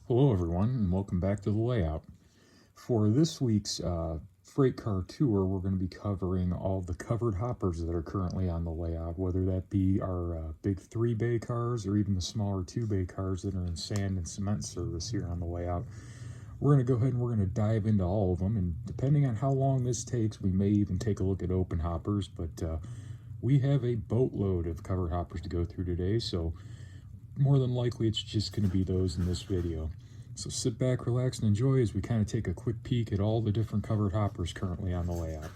Hello everyone and welcome back to the layout. For this week's freight car tour, we're going to be covering all the covered hoppers that are currently on the layout, whether that be our big 3-bay cars or even the smaller 2-bay cars that are in sand and cement service here on the layout. We're going to go ahead and we're going to dive into all of them, and depending on how long this takes, we may even take a look at open hoppers, but we have a boatload of covered hoppers to go through today, so more than likely it's just going to be those in this video. So sit back, relax, and enjoy as we kind of take a quick peek at all the different covered hoppers currently on the layout.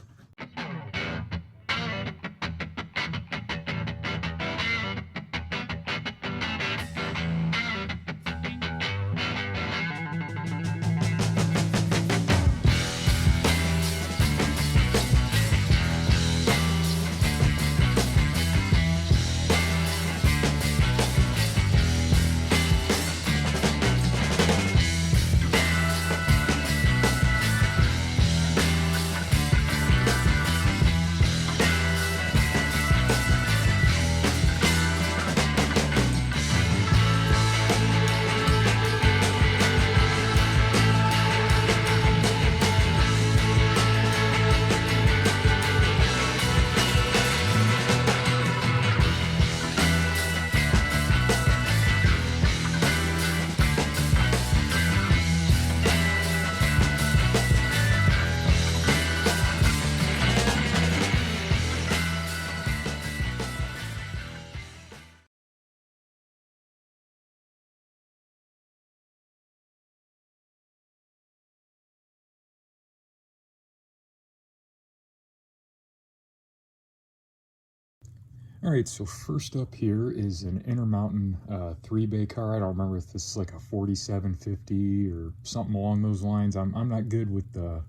Alright, so first up here is an Intermountain 3-bay car. I don't remember if this is like a 4750 or something along those lines. I'm not good with the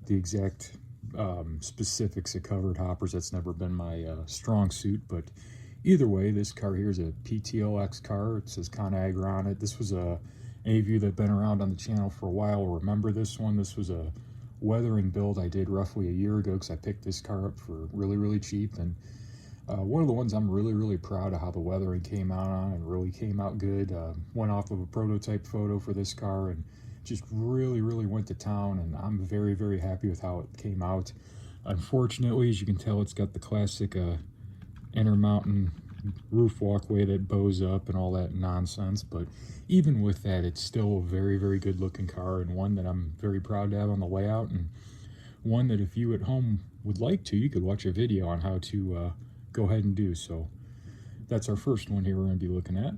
exact specifics of covered hoppers. That's never been my strong suit, but either way, this car here is a PTOX car. It says ConAgra on it. This was any of you that have been around on the channel for a while remember this one. This was a weathering build I did roughly a year ago because I picked this car up for really cheap, and one of the ones I'm really proud of how the weathering came out on, and really came out good. Went off of a prototype photo for this car and just really went to town, and I'm very happy with how it came out. Unfortunately, as you can tell, it's got the classic Intermountain roof walkway that bows up and all that nonsense, but even with that, it's still a very good looking car, and one that I'm very proud to have on the layout, and one that if you at home would like to, you could watch a video on how to go ahead and do. So that's our first one here we're going to be looking at.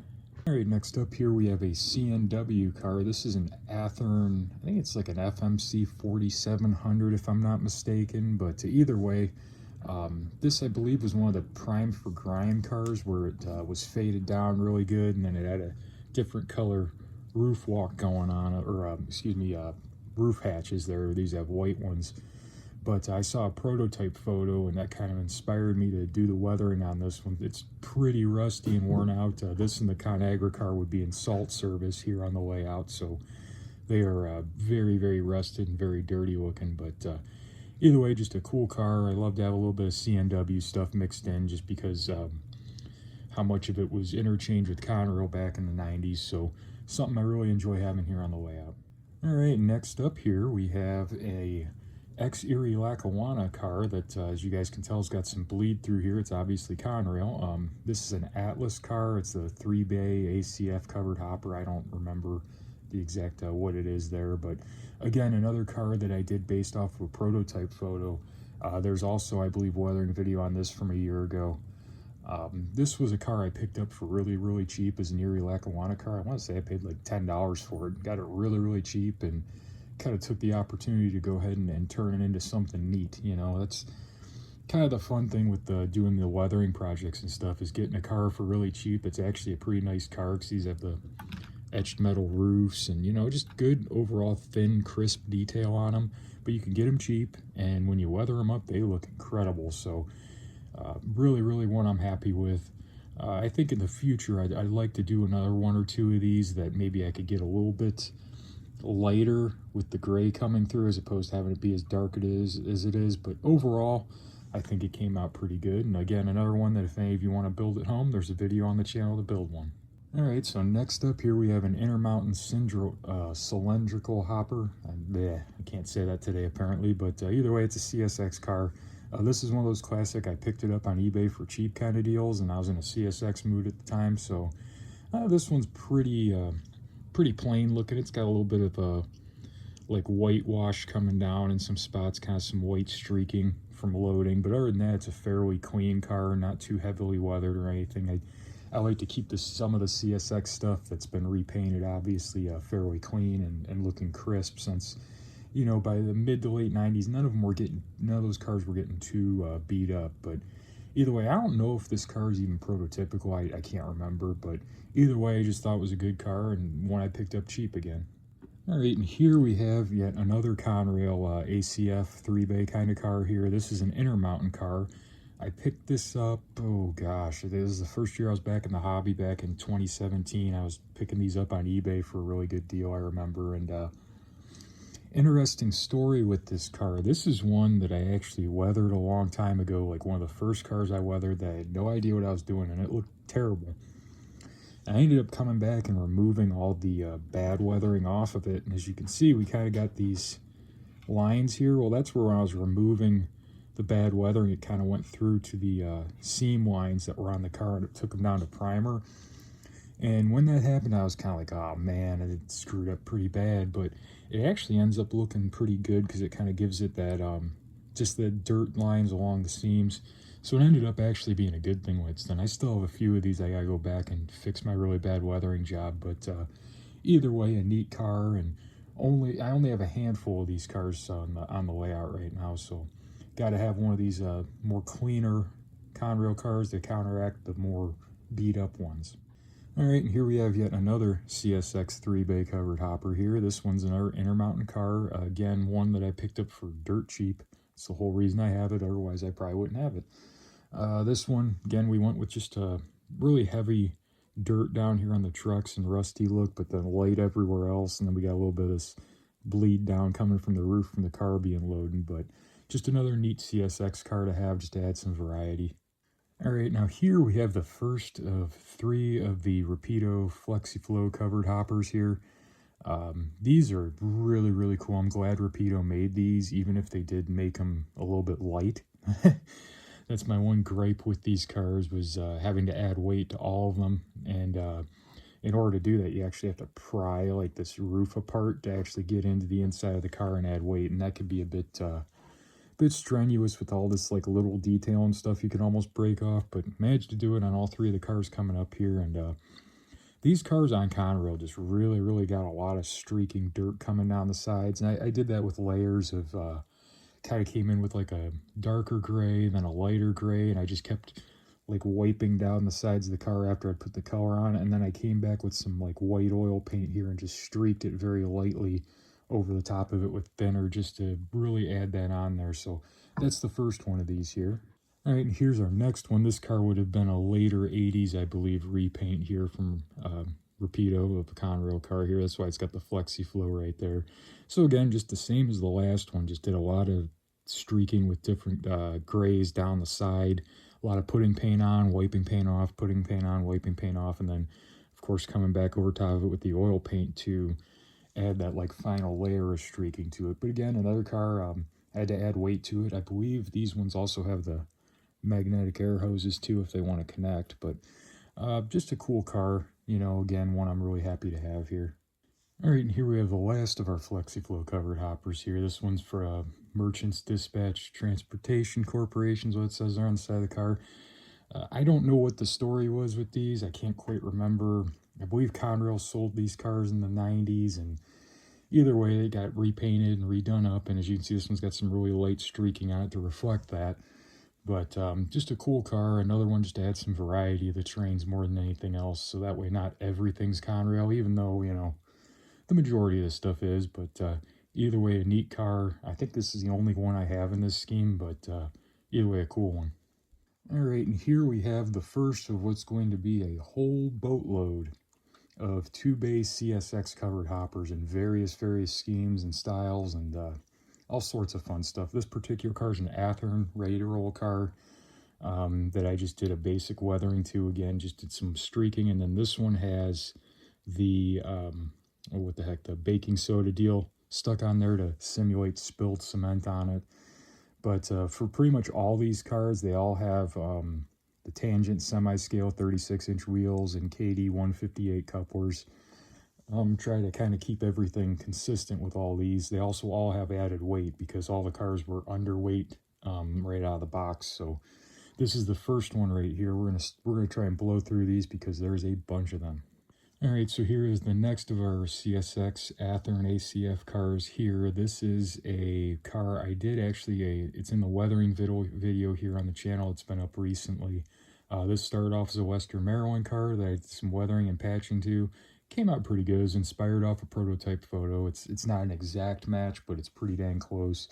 Alright, next up here we have a CNW car. This is an Athearn, I think it's like an FMC 4700 if I'm not mistaken, but either way, this I believe was one of the Prime for Grime cars where it was faded down really good, and then it had a different color roof walk going on, or roof hatches there. These have white ones. But I saw a prototype photo, and that kind of inspired me to do the weathering on this one. It's pretty rusty and worn out. This and the ConAgra car would be in salt service here on the layout, so they are very rusted and very dirty looking. But either way, just a cool car. I love to have a little bit of CNW stuff mixed in, just because how much of it was interchanged with Conrail back in the 90s, so something I really enjoy having here on the layout. Alright, next up here we have a ex-Erie Lackawanna car that, as you guys can tell, has got some bleed through here. It's obviously Conrail. This is an Atlas car. It's a 3-bay ACF covered hopper. I don't remember the exact what it is there, but again, another car that I did based off of a prototype photo. There's also, I believe, weathering video on this from a year ago. This was a car I picked up for really cheap as an Erie Lackawanna car. I want to say I paid like $10 for it. Got it really cheap, and kind of took the opportunity to go ahead and turn it into something neat. You know, that's kind of the fun thing with doing the weathering projects and stuff, is getting a car for really cheap. It's actually a pretty nice car because these have the etched metal roofs and, you know, just good overall thin, crisp detail on them. But you can get them cheap, and when you weather them up, they look incredible. So really one I'm happy with. I think in the future I'd like to do another one or two of these that maybe I could get a little bit lighter with the gray coming through, as opposed to having it be as dark as it is. But overall, I think it came out pretty good. And again, another one that if any of you want to build at home, there's a video on the channel to build one. All right, so next up here we have an Intermountain cylindrical hopper. I can't say that today apparently, but either way, it's a CSX car. This is one of those classic, I picked it up on eBay for cheap kind of deals, and I was in a CSX mood at the time, so this one's pretty plain looking. It's got a little bit of a like whitewash coming down in some spots, kind of some white streaking from loading. But other than that, it's a fairly clean car, not too heavily weathered or anything. I like to keep some of the CSX stuff that's been repainted, obviously, fairly clean and looking crisp, since, you know, by the mid to late 90s, none of those cars were getting too beat up. But either way, I don't know if this car is even prototypical. I can't remember, but either way, I just thought it was a good car and one I picked up cheap again. All right, and here we have yet another Conrail ACF 3-bay kind of car here. This is an Intermountain car. I picked this up, oh gosh, this is the first year I was back in the hobby back in 2017. I was picking these up on eBay for a really good deal, I remember. And interesting story with this car. This is one that I actually weathered a long time ago, like one of the first cars I weathered that I had no idea what I was doing, and it looked terrible. I ended up coming back and removing all the bad weathering off of it, and as you can see, we kind of got these lines here. Well, that's where I was removing the bad weathering, it kind of went through to the seam lines that were on the car, and it took them down to primer. And when that happened, I was kind of like, oh man, it screwed up pretty bad, but it actually ends up looking pretty good because it kind of gives it that just the dirt lines along the seams. So it ended up actually being a good thing, Winston. I still have a few of these I gotta go back and fix my really bad weathering job, but either way, a neat car. And I only have a handful of these cars on the layout right now, so got to have one of these more cleaner Conrail cars to counteract the more beat up ones. All right, and here we have yet another CSX 3-bay covered hopper here. This one's another Intermountain car. Again, one that I picked up for dirt cheap. It's the whole reason I have it, otherwise I probably wouldn't have it. This one, again, we went with just a really heavy dirt down here on the trucks and rusty look, but then light everywhere else, and then we got a little bit of this bleed down coming from the roof from the car being loaded, but just another neat CSX car to have, just to add some variety. All right, now here we have the first of 3 of the Rapido FlexiFlow covered hoppers here. These are really, really cool. I'm glad Rapido made these, even if they did make them a little bit light. That's my one gripe with these cars, was having to add weight to all of them. And in order to do that, you actually have to pry like this roof apart to actually get into the inside of the car and add weight. And that could be a bit strenuous with all this like little detail and stuff you can almost break off, but managed to do it on all 3 of the cars coming up here. And these cars on Conrail just really got a lot of streaking dirt coming down the sides, and I did that with layers of kind of came in with like a darker gray, then a lighter gray, and I just kept like wiping down the sides of the car after I put the color on it, and then I came back with some like white oil paint here and just streaked it very lightly over the top of it with thinner, just to really add that on there. So that's the first one of these here. All right, and here's our next one. This car would have been a later 80s, I believe, repaint here from Rapido of a Conrail car here. That's why it's got the FlexiFlow right there. So again, just the same as the last one, just did a lot of streaking with different grays down the side, a lot of putting paint on, wiping paint off, putting paint on, wiping paint off, and then of course coming back over top of it with the oil paint to add that like final layer of streaking to it. But again, another car, I had to add weight to it. I believe these ones also have the magnetic air hoses too if they want to connect, but just a cool car, you know, again, one I'm really happy to have here. All right, and here we have the last of our FlexiFlow covered hoppers here. This one's for Merchants Dispatch Transportation Corporation, is what it says there on the side of the car. I don't know what the story was with these. I can't quite remember. I believe Conrail sold these cars in the 90s, and either way, they got repainted and redone up, and as you can see, this one's got some really light streaking on it to reflect that. But just a cool car, another one just to add some variety of the terrains more than anything else, so that way not everything's Conrail, even though, you know, the majority of this stuff is. But either way, a neat car. I think this is the only one I have in this scheme, but either way, a cool one. All right, and here we have the first of what's going to be a whole boatload of 2-bay CSX covered hoppers in various schemes and styles, and all sorts of fun stuff. This particular car is an Athearn ready to roll car. that I just did a basic weathering to. Again, just did some streaking. And then this one has the, oh, what the heck, the baking soda deal stuck on there to simulate spilled cement on it. But for pretty much all these cars, they all have the Tangent semi-scale 36-inch wheels and KD 158 couplers. Try to kind of keep everything consistent with all these. They also all have added weight because all the cars were underweight right out of the box. So this is the first one right here. We're gonna try and blow through these because there's a bunch of them. All right, so here is the next of our CSX Athearn ACF cars here. This is a car I did actually, it's in the weathering video here on the channel. It's been up recently. This started off as a Western Maryland car that I did some weathering and patching to. Came out pretty good. It was inspired off a prototype photo. It's not an exact match, but it's pretty dang close.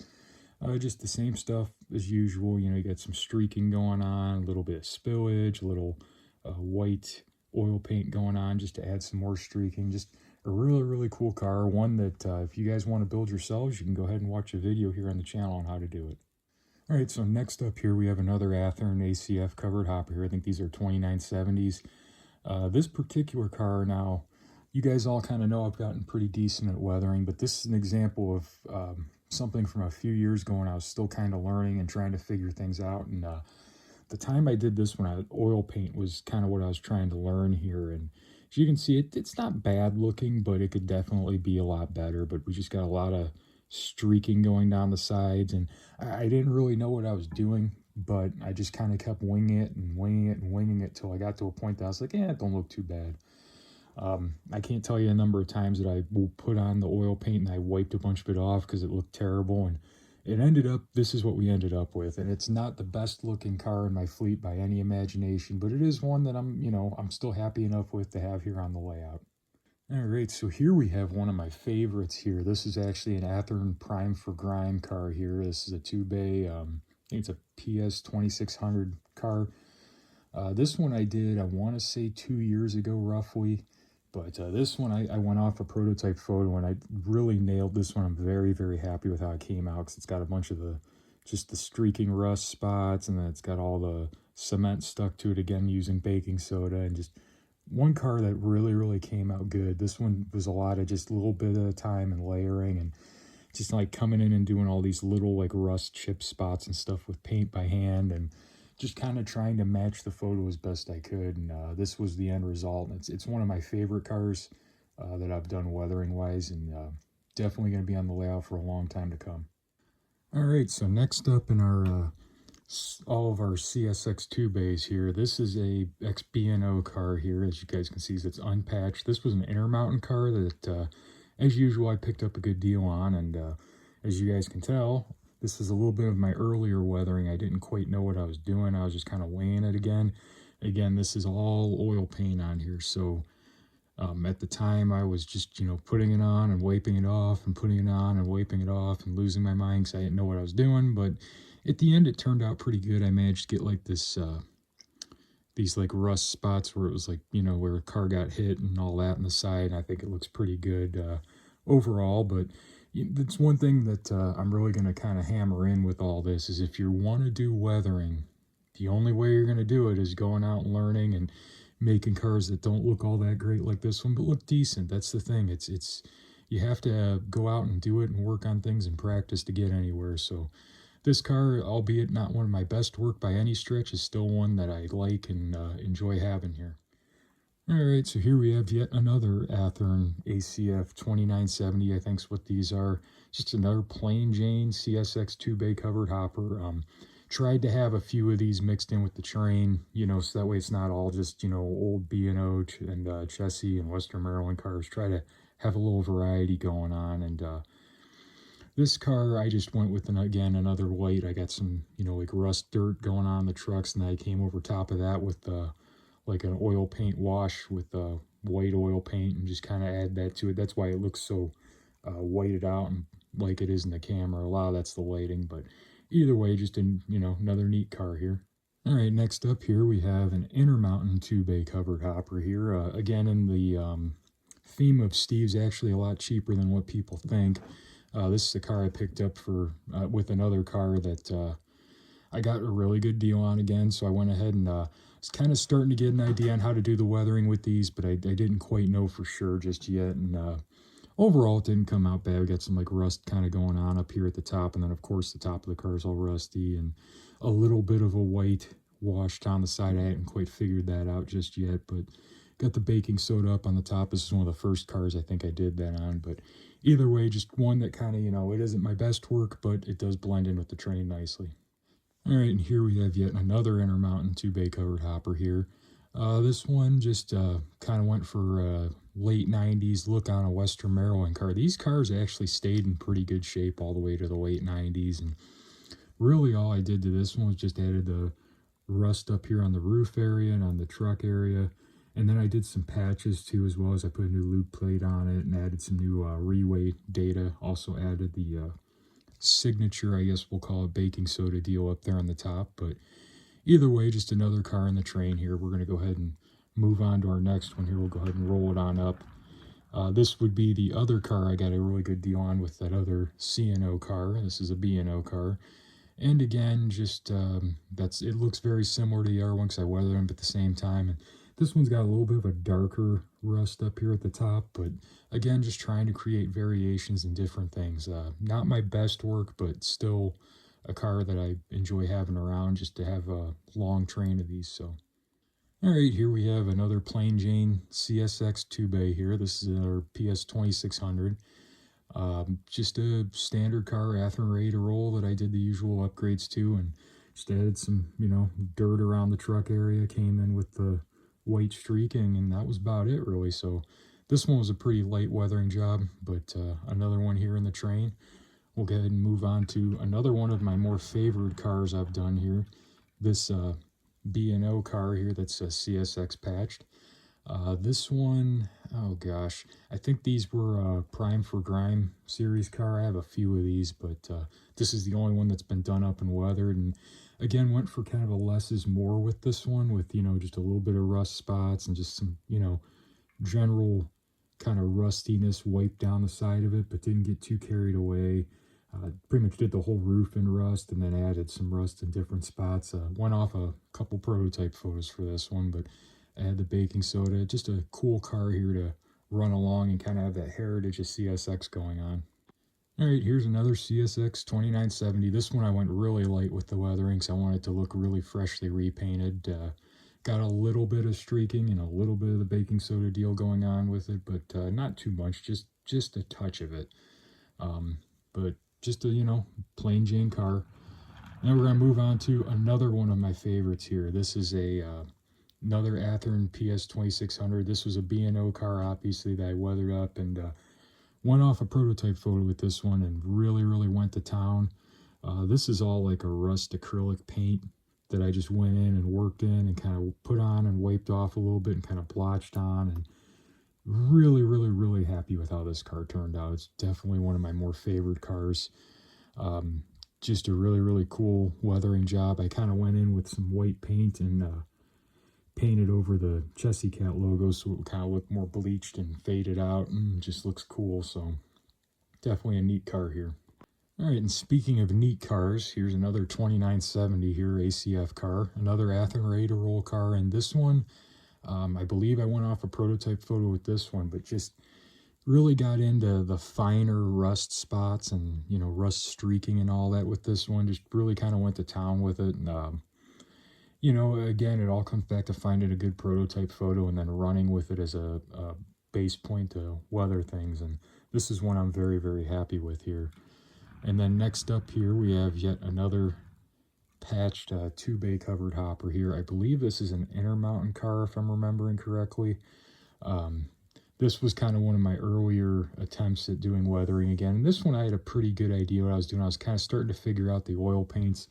Just the same stuff as usual. You know, you got some streaking going on, a little bit of spillage, a little white oil paint going on just to add some more streaking. Just a really cool car. One that if you guys want to build yourselves, you can go ahead and watch a video here on the channel on how to do it. All right, so next up here we have another Athearn ACF covered hopper here. I think these are 2970s. This particular car now, you guys all kind of know I've gotten pretty decent at weathering, but this is an example of something from a few years ago when I was still kind of learning and trying to figure things out. And the time I did this one, oil paint was kind of what I was trying to learn here. And as you can see, it's not bad looking, but it could definitely be a lot better. But we just got a lot of streaking going down the sides, and I didn't really know what I was doing, but I just kind of kept winging it and winging it and winging it till I got to a point that I was like, it don't look too bad. I can't tell you a number of times that I will put on the oil paint and I wiped a bunch of it off because it looked terrible, and it ended up, this is what we ended up with. And it's not the best looking car in my fleet by any imagination, but it is one that I'm still happy enough with to have here on the layout. All right, so here we have one of my favorites here. This is actually an Athearn Prime for Grime car here. This is a 2-bay, I think it's a PS 2600 car. This one I did, I want to say 2 years ago roughly. But this one, I went off a prototype photo, and I really nailed this one. I'm very happy with how it came out, because it's got a bunch of just the streaking rust spots, and then it's got all the cement stuck to it, again, using baking soda, and just one car that really came out good. This one was a lot of just a little bit at a time and layering, and just like coming in and doing all these little like rust chip spots and stuff with paint by hand, and just kind of trying to match the photo as best I could. And this was the end result. It's one of my favorite cars that I've done weathering wise, and definitely going to be on the layout for a long time to come. All right, so next up in our all of our CSX 2-bays here, this is a XB&O car here. As you guys can see, it's unpatched. This was an Intermountain car that, as usual, I picked up a good deal on, and as you guys can tell, this is a little bit of my earlier weathering. I didn't quite know what I was doing. I was just kind of weighing it again. Again, this is all oil paint on here. So at the time, I was just, putting it on and wiping it off and putting it on and wiping it off and losing my mind because I didn't know what I was doing. But at the end, it turned out pretty good. I managed to get like this, these like rust spots where it was like, where a car got hit and all that on the side. I think it looks pretty good overall, but it's one thing that I'm really going to kind of hammer in with all this is if you want to do weathering, the only way you're going to do it is going out and learning and making cars that don't look all that great like this one, but look decent. That's the thing. It's you have to go out and do it and work on things and practice to get anywhere. So this car, albeit not one of my best work by any stretch, is still one that I like and enjoy having here. Alright, so here we have yet another Athearn ACF 2970, I think is what these are. Just another plain Jane CSX 2-bay covered hopper. Tried to have a few of these mixed in with the terrain, so that way it's not all just, old B&O and Chessie and Western Maryland cars. Try to have a little variety going on, and this car, I just went with, again, another white. I got some, like rust dirt going on the trucks, and then I came over top of that with like an oil paint wash with white oil paint and just kind of add that to it. That's why it looks so whited out and like it is in the camera. A lot of that's the lighting, but either way, just another neat car here. All right, next up here we have an Intermountain 2-bay covered hopper here. Again, in the theme of Steve's actually a lot cheaper than what people think. This is a car I picked up for with another car that I got a really good deal on again, so I went ahead and was kind of starting to get an idea on how to do the weathering with these, but I didn't quite know for sure just yet. And overall, it didn't come out bad. We got some like rust kind of going on up here at the top, and then of course the top of the car is all rusty and a little bit of a white washed on the side. I hadn't quite figured that out just yet, but got the baking soda up on the top. This is one of the first cars I think I did that on, but either way, just one that kind of, it isn't my best work, but it does blend in with the train nicely. All right, and here we have yet another Intermountain 2-bay covered hopper here. This one just kind of went for late 90s look on a Western Maryland car. These cars actually stayed in pretty good shape all the way to the late 90s, and really all I did to this one was just added the rust up here on the roof area and on the truck area. And then I did some patches too, as well as I put a new lube plate on it and added some new reweigh data. Also added the signature, I guess we'll call it, baking soda deal up there on the top. But either way, just another car in the train here. We're going to go ahead and move on to our next one here. We'll go ahead and roll it on up. This would be the other car I got a really good deal on with that other C&O car. This is a B&O car. And again, just it looks very similar to the other one because I weathered them at the same time. And this one's got a little bit of a darker rust up here at the top, but again, just trying to create variations and different things. Not my best work, but still a car that I enjoy having around just to have a long train of these. So, all right, here we have another Plain Jane CSX 2-bay here. This is our PS 2600. Just a standard car, Athearn ready to roll that I did the usual upgrades to, and just added some, dirt around the truck area, came in with the white streaking, and that was about it really. So this one was a pretty light weathering job, but another one here in the train. We'll go ahead and move on to another one of my more favored cars I've done here. This B&O car here that's a CSX patched. This one, oh gosh, I think these were Prime for Grime series car. I have a few of these, but this is the only one that's been done up and weathered. And again, went for kind of a less is more with this one, with, just a little bit of rust spots and just some, general kind of rustiness wiped down the side of it, but didn't get too carried away. Pretty much did the whole roof in rust and then added some rust in different spots. Went off a couple prototype photos for this one, but I had the baking soda. Just a cool car here to run along and kind of have that heritage of CSX going on. All right, here's another CSX 2970. This one I went really light with the weathering because I wanted it to look really freshly repainted. Got a little bit of streaking and a little bit of the baking soda deal going on with it, but not too much, just a touch of it. But just a, plain Jane car. Now we're going to move on to another one of my favorites here. This is another Athearn PS 2600. This was a B&O car, obviously, that I weathered up and went off a prototype photo with this one and really, really went to town. This is all like a rust acrylic paint that I just went in and worked in and kind of put on and wiped off a little bit and kind of blotched on, and really, really, really happy with how this car turned out. It's definitely one of my more favorite cars. Just a really, really cool weathering job. I kind of went in with some white paint and painted over the Chessy Cat logo so it would kind of look more bleached and faded out and just looks cool. So definitely a neat car here. All right, and speaking of neat cars, here's another 2970 here, ACF car, another Athearn ready to roll car. And this one, I believe I went off a prototype photo with this one, but just really got into the finer rust spots and, rust streaking and all that with this one. Just really kind of went to town with it. And, again, it all comes back to finding a good prototype photo and then running with it as a base point to weather things. And this is one I'm very, very happy with here. And then next up here, we have yet another patched 2-bay covered hopper here. I believe this is an Intermountain car, if I'm remembering correctly. This was kind of one of my earlier attempts at doing weathering again. And this one I had a pretty good idea what I was doing. I was kind of starting to figure out the oil paints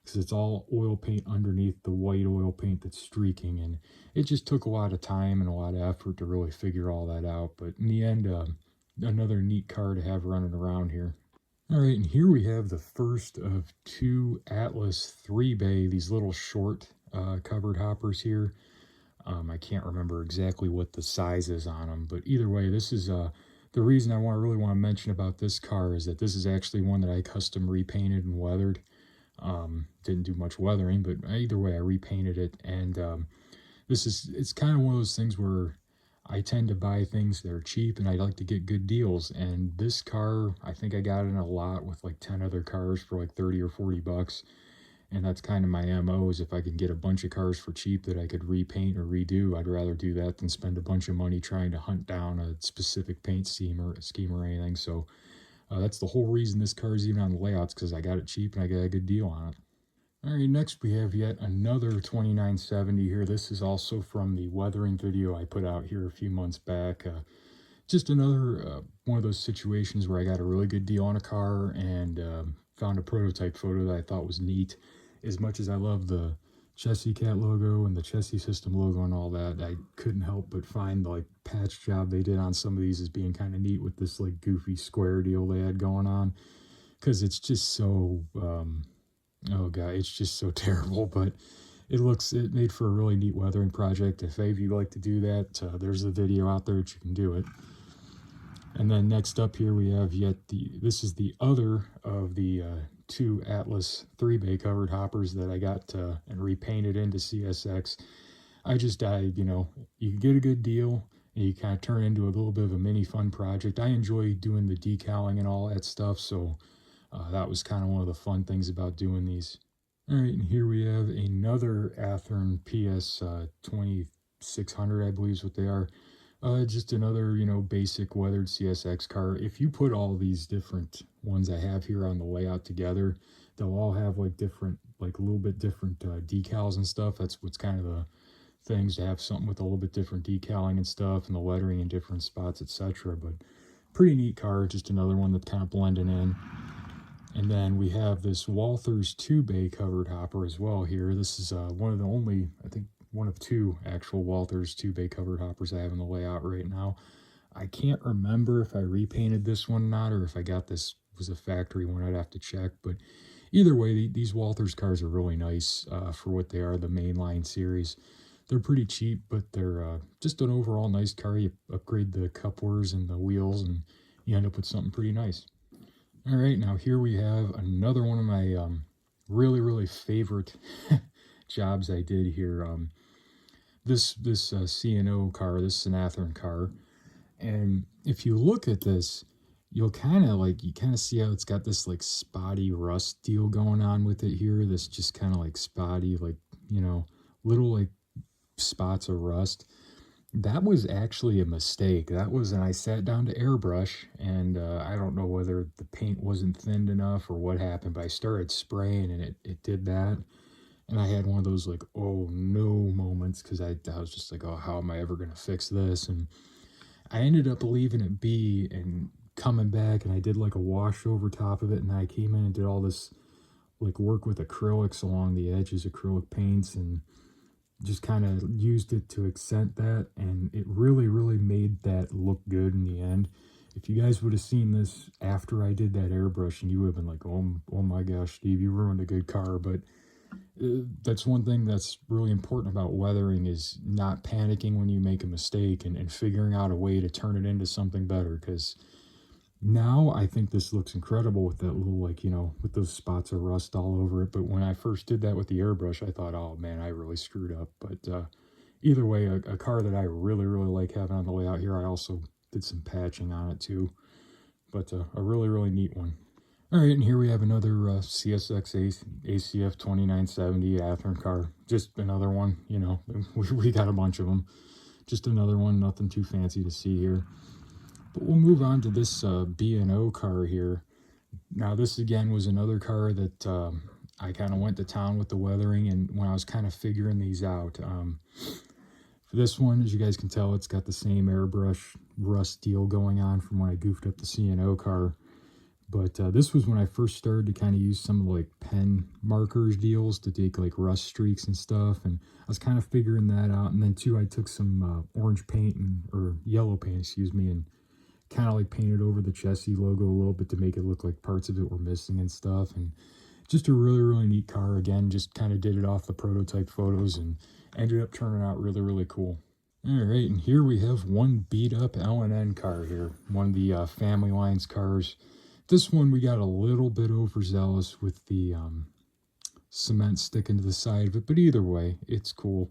because it's all oil paint underneath the white oil paint that's streaking. And it just took a lot of time and a lot of effort to really figure all that out. But in the end, another neat car to have running around here. All right, and here we have the first of two Atlas 3-bay, these little short covered hoppers here. I can't remember exactly what the size is on them, but either way, this is the reason I really want to mention about this car is that this is actually one that I custom repainted and weathered. Didn't do much weathering, but either way, I repainted it. And it's kind of one of those things where I tend to buy things that are cheap and I like to get good deals. And this car, I think I got in a lot with like 10 other cars for like 30 or 40 bucks. And that's kind of my MO, is if I can get a bunch of cars for cheap that I could repaint or redo, I'd rather do that than spend a bunch of money trying to hunt down a specific paint scheme or anything. So that's the whole reason this car is even on the layouts, because I got it cheap and I got a good deal on it. All right, next we have yet another 2970 here. This is also from the weathering video I put out here a few months back. Just another one of those situations where I got a really good deal on a car and found a prototype photo that I thought was neat. As much as I love the Chessie Cat logo and the Chessie System logo and all that, I couldn't help but find the like patch job they did on some of these as being kind of neat with this like goofy square deal they had going on, because it's just so oh god, it's just so terrible. But it made for a really neat weathering project. If any of you like to do that, there's a video out there that you can do it. And then next up here we have this is the other of the two Atlas 3-bay covered hoppers that I got and repainted into CSX. You know, you can get a good deal and you kind of turn into a little bit of a mini fun project. I enjoy doing the decaling and all that stuff, so that was kind of one of the fun things about doing these. All right, and here we have another Athearn PS 2600, I believe is what they are. Just another, you know, basic weathered CSX car. If you put all these different ones I have here on the layout together, they'll all have like different, like a little bit different decals and stuff. That's what's kind of the things, to have something with a little bit different decaling and stuff and the lettering in different spots, etc. But pretty neat car, just another one that's kind of blending in. And then we have this Walthers 2-bay covered hopper as well here. This is one of the only, I think, one of two actual Walthers 2-bay covered hoppers I have in the layout right now. I can't remember if I repainted this one or not, or if I got this was a factory one. I'd have to check. But either way, these Walthers cars are really nice for what they are, the mainline series. They're pretty cheap, but they're just an overall nice car. You upgrade the couplers and the wheels, and you end up with something pretty nice. All right, now here we have another one of my really favorite jobs I did here. This C&O car, this is an Athearn car, and if you look at this, you kind of see how it's got this like spotty rust deal going on with it here. This just kind of like spotty, like, you know, little like spots of rust. That was actually a mistake. And I sat down to airbrush, and I don't know whether the paint wasn't thinned enough or what happened, but I started spraying and it did that. And I had one of those like, oh no moments, because I was just like, oh, how am I ever going to fix this? And I ended up leaving it be and coming back, and I did like a wash over top of it, and I came in and did all this like work with acrylics along the edges, acrylic paints, and just kind of used it to accent that, and it really made that look good in the end. If you guys would have seen this after I did that airbrush, and you would have been like, oh my gosh, Steve, you ruined a good car. But that's one thing that's really important about weathering, is not panicking when you make a mistake, and figuring out a way to turn it into something better. Because now I think this looks incredible with that little, like, you know, with those spots of rust all over it. But when I first did that with the airbrush, I thought, oh man, I really screwed up. But either way, a car that I really like having on the layout here. I also did some patching on it too, but a really neat one. All right, and here we have another CSX ACF 2970 Athearn car. Just another one, you know, we got a bunch of them. Just another one, nothing too fancy to see here. But we'll move on to this B&O car here. Now, this again was another car that I kind of went to town with the weathering, and when I was kind of figuring these out. For this one, as you guys can tell, it's got the same airbrush rust deal going on from when I goofed up the C&O car. But this was when I first started to kind of use some of like pen markers deals to take like rust streaks and stuff. And I was kind of figuring that out. And then too, I took some orange paint or yellow paint, excuse me, and kind of like painted over the Chessie logo a little bit to make it look like parts of it were missing and stuff. And just a really neat car. Again, just kind of did it off the prototype photos and ended up turning out really cool. All right, and here we have one beat up L&N car here. One of the Family Lines cars. This one we got a little bit overzealous with the cement sticking to the side of it, but either way, it's cool.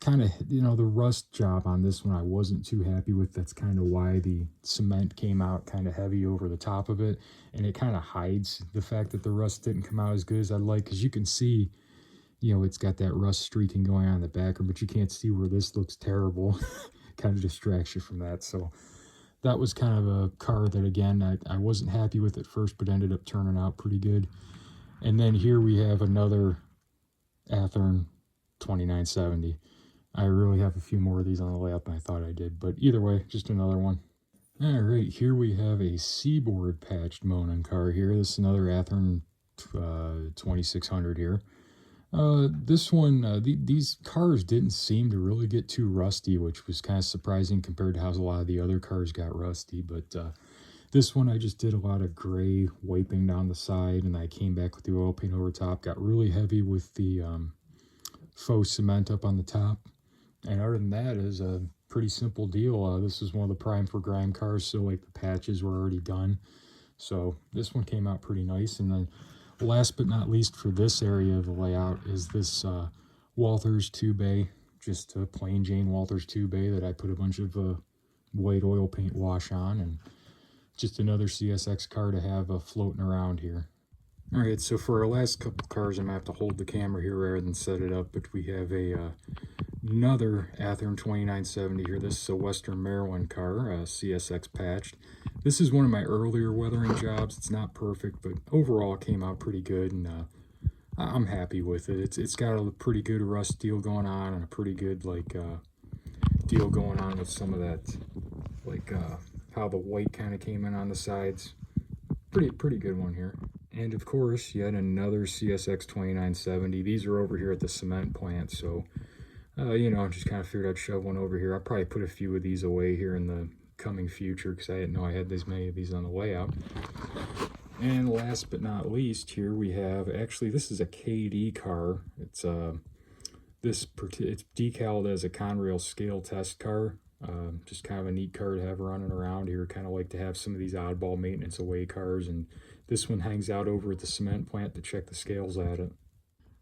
Kind of, the rust job on this one I wasn't too happy with. That's kind of why the cement came out kind of heavy over the top of it, and it kind of hides the fact that the rust didn't come out as good as I'd like, because you can see, it's got that rust streaking going on in the background, but you can't see where this looks terrible. Kind of distracts you from that. So that was kind of a car that, again, I wasn't happy with at first, but ended up turning out pretty good. And then here we have another Athearn 2970. I really have a few more of these on the layout than I thought I did, but either way, just another one. All right, here we have a Seaboard patched Monin car here. This is another Athearn 2600 here. This one, these cars didn't seem to really get too rusty, which was kind of surprising compared to how a lot of the other cars got rusty, but this one I just did a lot of gray wiping down the side, and I came back with the oil paint over top, got really heavy with the faux cement up on the top. And other than that, is a pretty simple deal. This is one of the Prime for Grime cars, so like the patches were already done. So this one came out pretty nice. And then last but not least for this area of the layout is this Walthers 2-bay, just a plain Jane Walthers 2-bay that I put a bunch of white oil paint wash on, and just another CSX car to have floating around here. All right, so for our last couple cars, I'm gonna have to hold the camera here rather than set it up, but we have another Athearn 2970 here. This is a Western Maryland car, CSX patched. This is one of my earlier weathering jobs. It's not perfect, but overall it came out pretty good, and I'm happy with it. It's got a pretty good rust deal going on, and a pretty good deal going on with some of that, how the white kind of came in on the sides. Pretty good one here. And of course, yet another CSX 2970. These are over here at the cement plant, so just kind of figured I'd shove one over here. I'll probably put a few of these away here in the coming future, because I didn't know I had this many of these on the layout. And last but not least, here we have, actually this is a KD car. It's it's decaled as a Conrail scale test car. Just kind of a neat car to have running around here. Kind of like to have some of these oddball maintenance away cars, and this one hangs out over at the cement plant to check the scales at it.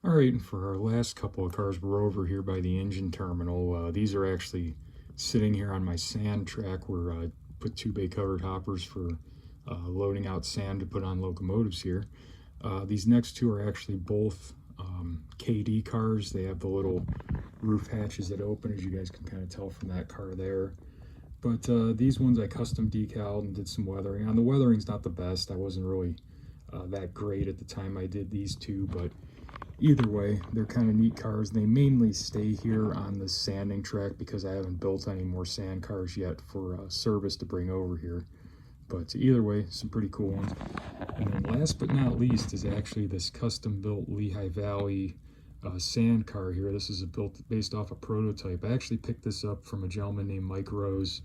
All right, and for our last couple of cars, we're over here by the engine terminal. These are actually sitting here on my sand track where I put 2-bay covered hoppers for loading out sand to put on locomotives here. These next two are actually both KD cars. They have the little roof hatches that open, as you guys can kind of tell from that car there. But these ones I custom decaled and did some weathering on. The weathering's not the best. I wasn't really that great at the time I did these two, but either way, they're kind of neat cars. They mainly stay here on the sanding track because I haven't built any more sand cars yet for service to bring over here. But either way, some pretty cool ones. And then last but not least is actually this custom-built Lehigh Valley sand car here. This is based off a prototype. I actually picked this up from a gentleman named Mike Rose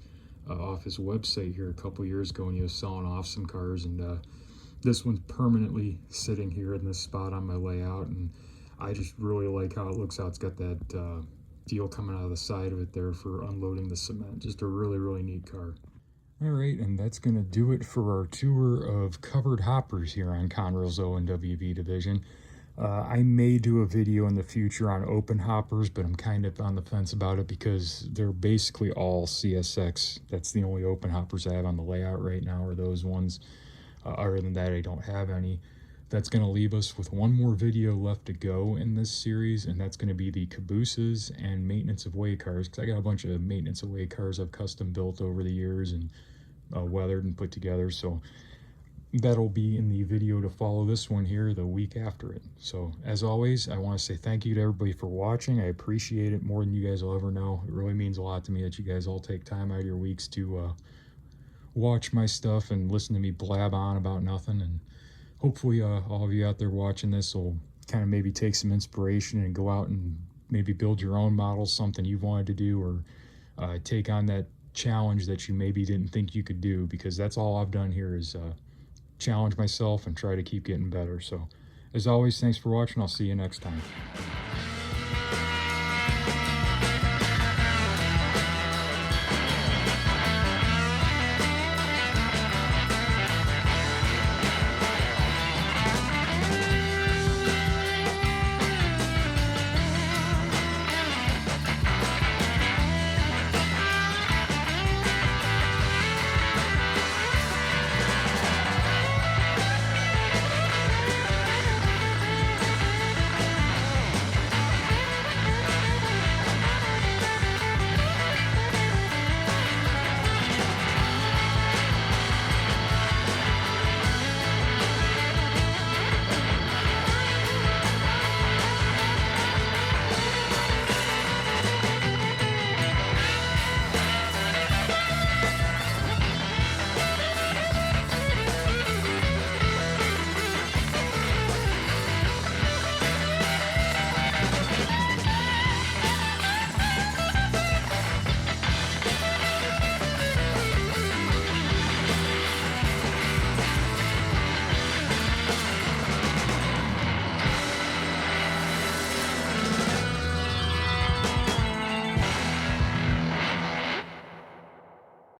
off his website here a couple years ago, and he was selling off some cars, and this one's permanently sitting here in this spot on my layout, and I just really like how it looks out. It's got that deal coming out of the side of it there for unloading the cement. Just a really neat car. All right, and that's going to do it for our tour of covered hoppers here on Conrail's ONWV division. I may do a video in the future on open hoppers, but I'm kind of on the fence about it because they're basically all CSX. That's the only open hoppers I have on the layout right now, are those ones. Other than that, I don't have any. That's going to leave us with one more video left to go in this series, and that's going to be the cabooses and maintenance of way cars, because I got a bunch of maintenance of way cars I've custom built over the years and weathered and put together. So that'll be in the video to follow this one here the week after it. So as always, I want to say thank you to everybody for watching. I appreciate it more than you guys will ever know. It really means a lot to me that you guys all take time out of your weeks to watch my stuff and listen to me blab on about nothing. And hopefully all of you out there watching this will kind of maybe take some inspiration and go out and maybe build your own models, something you've wanted to do, or take on that challenge that you maybe didn't think you could do, because that's all I've done here is challenge myself and try to keep getting better. So as always, thanks for watching. I'll see you next time.